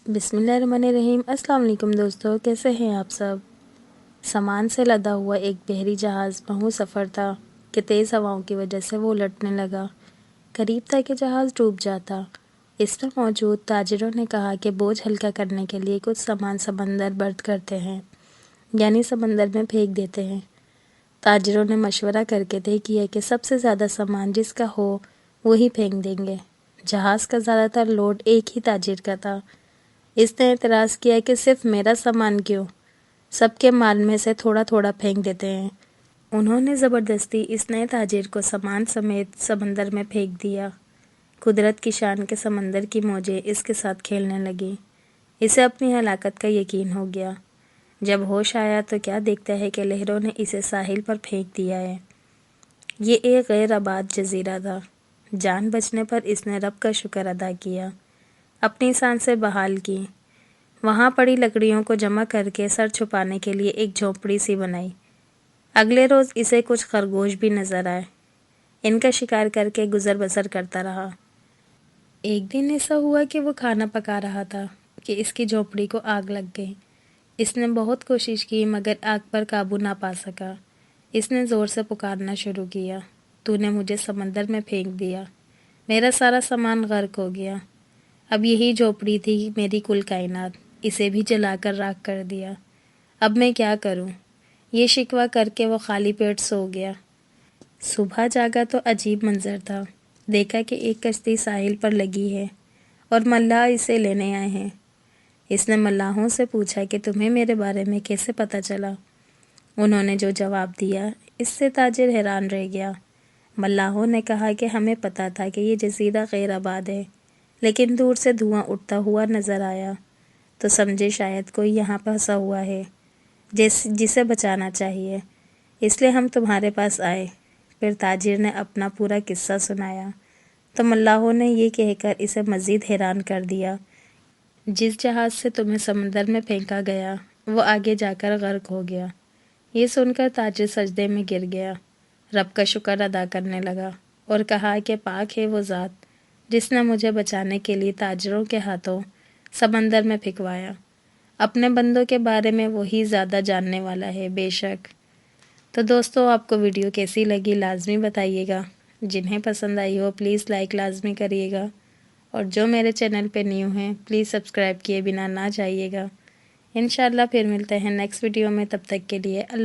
بسم اللہ الرحمن الرحیم۔ السلام علیکم دوستو، کیسے ہیں آپ سب؟ سامان سے لدا ہوا ایک بحری جہاز محو سفر تھا کہ تیز ہواؤں کی وجہ سے وہ الٹنے لگا۔ قریب تھا کہ جہاز ڈوب جاتا۔ اس میں موجود تاجروں نے کہا کہ بوجھ ہلکا کرنے کے لیے کچھ سامان سمندر برد کرتے ہیں، یعنی سمندر میں پھینک دیتے ہیں۔ تاجروں نے مشورہ کر کے طے کیا کہ سب سے زیادہ سامان جس کا ہو وہی پھینک دیں گے۔ جہاز کا زیادہ تر لوڈ ایک ہی تاجر کا تھا۔ اس نے اعتراض کیا کہ صرف میرا سامان کیوں؟ سب کے مال میں سے تھوڑا تھوڑا پھینک دیتے ہیں۔ انہوں نے زبردستی اس نئے تاجر کو سامان سمیت سمندر میں پھینک دیا۔ قدرت کی شان کے سمندر کی موجیں اس کے ساتھ کھیلنے لگیں۔ اسے اپنی ہلاکت کا یقین ہو گیا۔ جب ہوش آیا تو کیا دیکھتا ہے کہ لہروں نے اسے ساحل پر پھینک دیا ہے۔ یہ ایک غیر آباد جزیرہ تھا۔ جان بچنے پر اس نے رب کا شکر ادا کیا، اپنی سانسیں بحال کی۔ وہاں پڑی لکڑیوں کو جمع کر کے سر چھپانے کے لیے ایک جھونپڑی سی بنائی۔ اگلے روز اسے کچھ خرگوش بھی نظر آئے۔ ان کا شکار کر کے گزر بسر کرتا رہا۔ ایک دن ایسا ہوا کہ وہ کھانا پکا رہا تھا کہ اس کی جھونپڑی کو آگ لگ گئی۔ اس نے بہت کوشش کی مگر آگ پر قابو نہ پا سکا۔ اس نے زور سے پکارنا شروع کیا، تو نے مجھے سمندر میں پھینک دیا، میرا سارا سامان غرق ہو گیا۔ اب یہی جھونپڑی تھی میری کل کائنات، اسے بھی جلا کر راکھ کر دیا۔ اب میں کیا کروں؟ یہ شکوہ کر کے وہ خالی پیٹ سو گیا۔ صبح جاگا تو عجیب منظر تھا۔ دیکھا کہ ایک کشتی ساحل پر لگی ہے اور ملاح اسے لینے آئے ہیں۔ اس نے ملاحوں سے پوچھا کہ تمہیں میرے بارے میں کیسے پتہ چلا؟ انہوں نے جو جواب دیا اس سے تاجر حیران رہ گیا۔ ملاحوں نے کہا کہ ہمیں پتہ تھا کہ یہ جزیرہ غیر آباد ہے، لیکن دور سے دھواں اٹھتا ہوا نظر آیا تو سمجھے شاید کوئی یہاں پھنسا ہوا ہے جسے بچانا چاہیے، اس لیے ہم تمہارے پاس آئے۔ پھر تاجر نے اپنا پورا قصہ سنایا تو ملاحوں نے یہ کہہ کر اسے مزید حیران کر دیا، جس جہاز سے تمہیں سمندر میں پھینکا گیا وہ آگے جا کر غرق ہو گیا۔ یہ سن کر تاجر سجدے میں گر گیا، رب کا شکر ادا کرنے لگا اور کہا کہ پاک ہے وہ ذات جس نے مجھے بچانے کے لیے تاجروں کے ہاتھوں سمندر میں پھینکوایا۔ اپنے بندوں کے بارے میں وہی زیادہ جاننے والا ہے بے شک۔ تو دوستو، آپ کو ویڈیو کیسی لگی لازمی بتائیے گا۔ جنہیں پسند آئی ہو پلیز لائک لازمی کریے گا، اور جو میرے چینل پہ نیو ہیں پلیز سبسکرائب کیے بنا نہ جائیے گا۔ انشاءاللہ پھر ملتے ہیں نیکسٹ ویڈیو میں، تب تک کے لیے اللہ